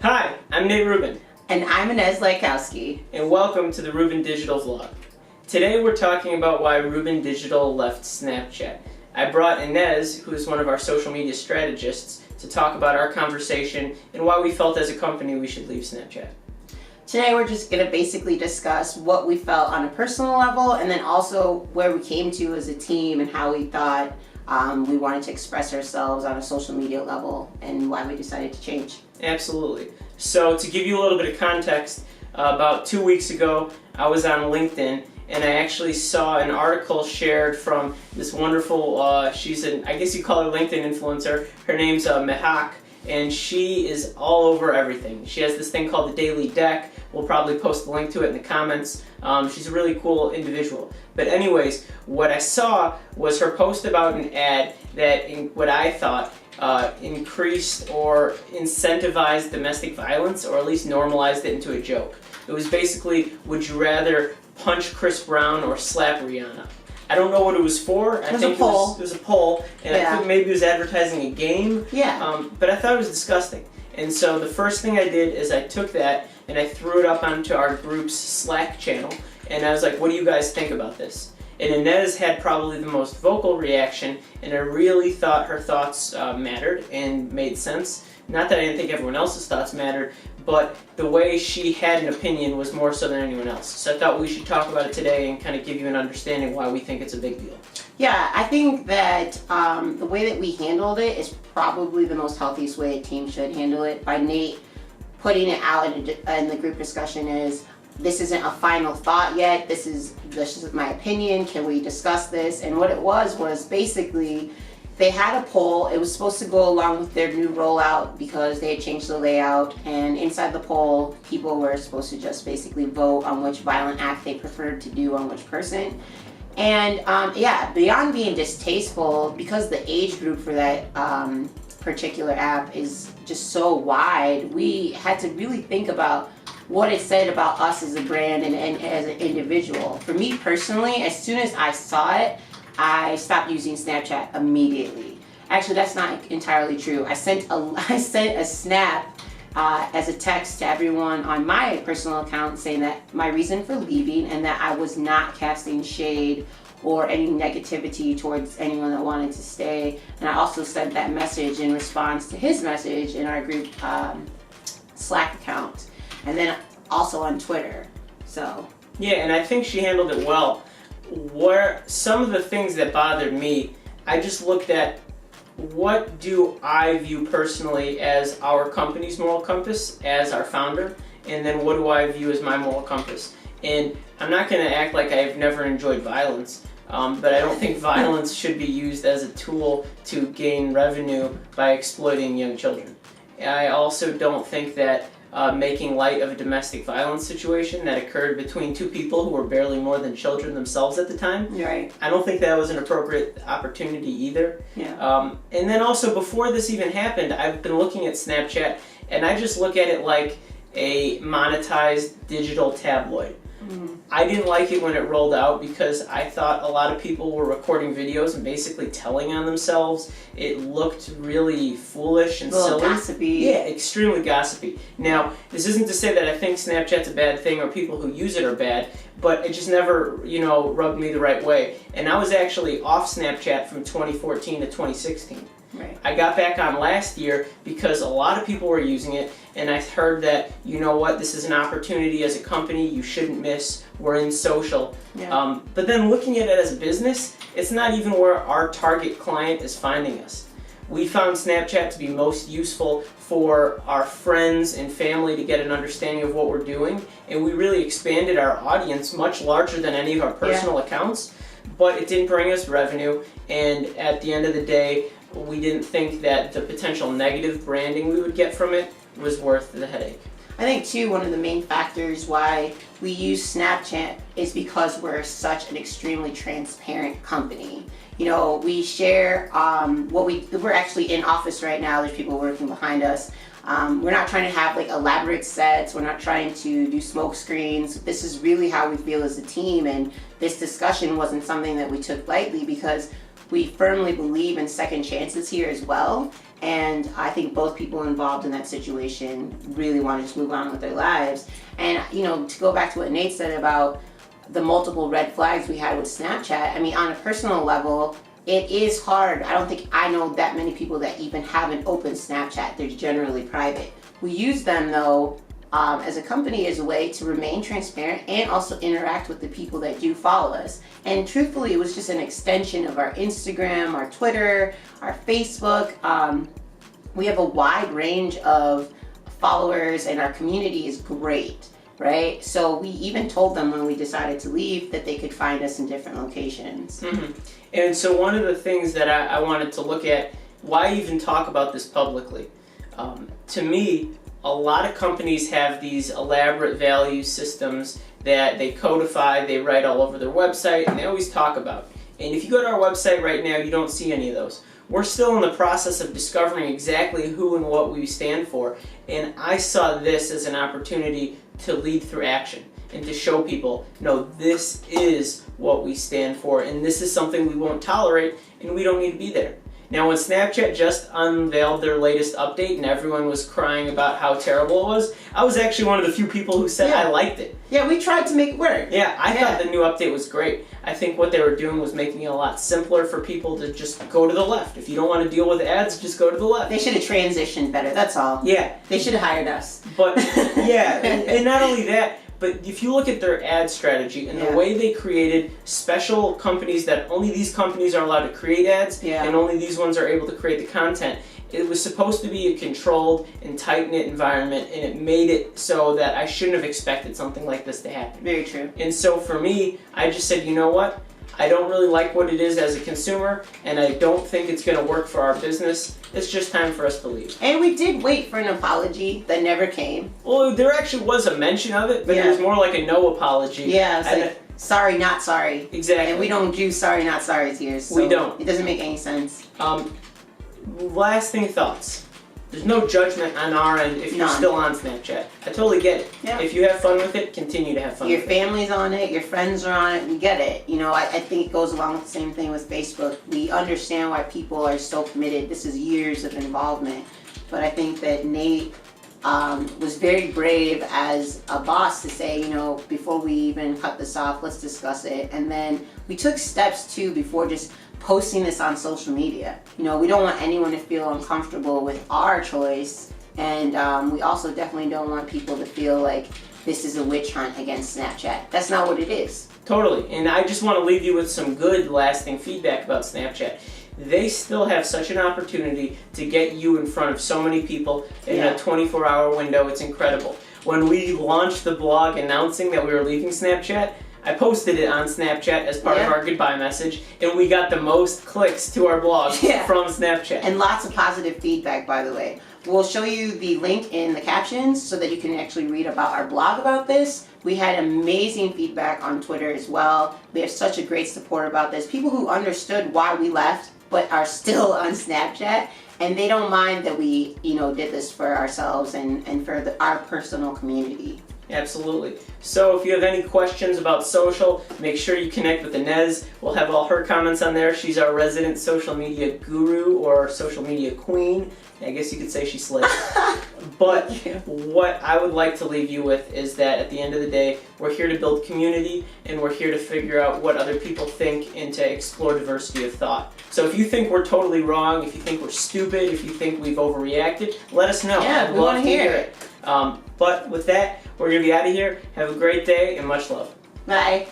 Hi, I'm Nate Ruben, And I'm Inez Laikowski. and welcome to the Ruben Digital Vlog. Today we're talking about why Ruben Digital left Snapchat. I brought Inez, who is one of our social media strategists, to talk about our conversation and why we felt as a company we should leave Snapchat. Today we're just going to basically discuss what we felt on a personal level and then also where we came to as a team and how we thought we wanted to express ourselves on a social media level and why we decided to change. Absolutely. So to give you a little bit of context, about 2 weeks ago I was on LinkedIn and I actually saw an article shared from this wonderful, I guess you call her LinkedIn influencer. Her name's Mehak, and she is all over everything. She has this thing called the Daily Deck. We'll probably post the link to it in the comments. She's a really cool individual. But anyways, what I saw was her post about an ad that, in what I thought, increased or incentivized domestic violence, or at least normalized it into a joke. It was basically, would you rather punch Chris Brown or slap Rihanna? I don't know what it was for. It was a poll. It was a poll, and Yeah. I think maybe it was advertising a game. Yeah. But I thought it was disgusting. And so the first thing I did is I took that and I threw it up onto our group's Slack channel, and I was like, what do you guys think about this? And Inez had probably the most vocal reaction, and I really thought her thoughts mattered and made sense. Not that I didn't think everyone else's thoughts mattered, but the way she had an opinion was more so than anyone else. So I thought we should talk about it today and kind of give you an understanding why we think it's a big deal. Yeah, I think that the way that we handled it is probably the most healthiest way a team should handle it. By Nate putting it out in the group discussion is, this isn't a final thought yet, this is my opinion, can we discuss this? And what it was basically, they had a poll. It was supposed to go along with their new rollout because they had changed the layout, and inside the poll, people were supposed to just basically vote on which violent act they preferred to do on which person. And beyond being distasteful, because the age group for that particular app is just so wide, we had to really think about what it said about us as a brand and as an individual. For me personally, as soon as I saw it, I stopped using Snapchat immediately. Actually, that's not entirely true. I sent a snap as a text to everyone on my personal account saying that my reason for leaving and that I was not casting shade or any negativity towards anyone that wanted to stay. And I also sent that message in response to his message in our group Slack account, and then also on Twitter. So yeah, and I think she handled it well. Where some of the things that bothered me, I just looked at what do I view personally as our company's moral compass, as our founder, and then what do I view as my moral compass. And I'm not going to act like I've never enjoyed violence, but I don't think violence should be used as a tool to gain revenue by exploiting young children. I also don't think that making light of a domestic violence situation that occurred between two people who were barely more than children themselves at the time. right. I don't think that was an appropriate opportunity either. Yeah. And then also, before this even happened, I've been looking at Snapchat, and I just look at it like a monetized digital tabloid. I didn't like it when it rolled out because I thought a lot of people were recording videos and basically telling on themselves. It looked really foolish and silly. Gossipy. Yeah, extremely gossipy. Now, this isn't to say that I think Snapchat's a bad thing or people who use it are bad, but it just never, rubbed me the right way. And I was actually off Snapchat from 2014 to 2016. Right. I got back on last year because a lot of people were using it, and I heard that, this is an opportunity as a company you shouldn't miss. We're in social. Yeah. But then looking at it as a business, it's not even where our target client is finding us. We found Snapchat to be most useful for our friends and family to get an understanding of what we're doing, and we really expanded our audience much larger than any of our personal accounts, but it didn't bring us revenue, and at the end of the day, we didn't think that the potential negative branding we would get from it was worth the headache. I think too, one of the main factors why we use Snapchat is because we're such an extremely transparent company. We share we're actually in office right now. There's people working behind us. We're not trying to have elaborate sets. We're not trying to do smoke screens. This is really how we feel as a team, and this discussion wasn't something that we took lightly because we firmly believe in second chances here as well. And I think both people involved in that situation really want to just move on with their lives. And, to go back to what Nate said about the multiple red flags we had with Snapchat, I mean, on a personal level, it is hard. I don't think I know that many people that even have an open Snapchat. They're generally private. We use them, though, as a company as a way to remain transparent and also interact with the people that do follow us. And truthfully, it was just an extension of our Instagram, our Twitter, our Facebook. We have a wide range of followers, and our community is great, right? So we even told them when we decided to leave that they could find us in different locations. Mm-hmm. And so one of the things that I wanted to look at, why even talk about this publicly? To me, a lot of companies have these elaborate value systems that they codify, they write all over their website, and they always talk about. And if you go to our website right now, you don't see any of those. We're still in the process of discovering exactly who and what we stand for, and I saw this as an opportunity to lead through action and to show people, no, this is what we stand for, and this is something we won't tolerate, and we don't need to be there. Now, when Snapchat just unveiled their latest update and everyone was crying about how terrible it was, I was actually one of the few people who said I liked it. Yeah, we tried to make it work. Yeah, I thought the new update was great. I think what they were doing was making it a lot simpler for people to just go to the left. If you don't want to deal with ads, just go to the left. They should have transitioned better, that's all. Yeah. They should have hired us. But, yeah, and not only that, but if you look at their ad strategy and the way they created special companies that only these companies are allowed to create ads and only these ones are able to create the content, it was supposed to be a controlled and tight-knit environment, and it made it so that I shouldn't have expected something like this to happen. Very true. And so for me, I just said, you know what? I don't really like what it is as a consumer, and I don't think it's going to work for our business. It's just time for us to leave. And we did wait for an apology that never came. Well, there actually was a mention of it, but it was more like a no apology. Yeah, it's like, sorry, not sorry. Exactly. And we don't do sorry, not sorry's here. So we don't. It doesn't make any sense. Lasting thoughts. There's no judgment on our end if you're still on Snapchat. I totally get it. Yeah. If you have fun with it, continue to have fun Your with family's on it, your friends are on it, we get it. I think it goes along with the same thing with Facebook. We understand why people are so committed. This is years of involvement. But I think that Nate was very brave as a boss to say, before we even cut this off, let's discuss it. And then we took steps too before just posting this on social media. We don't want anyone to feel uncomfortable with our choice, and we also definitely don't want people to feel like this is a witch hunt against Snapchat. That's not what it is. Totally, and I just want to leave you with some good lasting feedback about Snapchat. They still have such an opportunity to get you in front of so many people in a 24-hour window. It's incredible. When we launched the blog announcing that we were leaving Snapchat, I posted it on Snapchat as part of our goodbye message, and we got the most clicks to our blog from Snapchat. And lots of positive feedback, by the way. We'll show you the link in the captions so that you can actually read about our blog about this. We had amazing feedback on Twitter as well. We have such a great support about this. People who understood why we left but are still on Snapchat, and they don't mind that we, did this for ourselves and for our personal community. Absolutely. So if you have any questions about social, make sure you connect with Inez. We'll have all her comments on there. She's our resident social media guru or social media queen. I guess you could say she slays. But what I would like to leave you with is that at the end of the day, we're here to build community, and we're here to figure out what other people think and to explore diversity of thought. So if you think we're totally wrong, if you think we're stupid, if you think we've overreacted, let us know. Yeah, we want to hear it. But with that, we're going to be out of here. Have a great day and much love. Bye.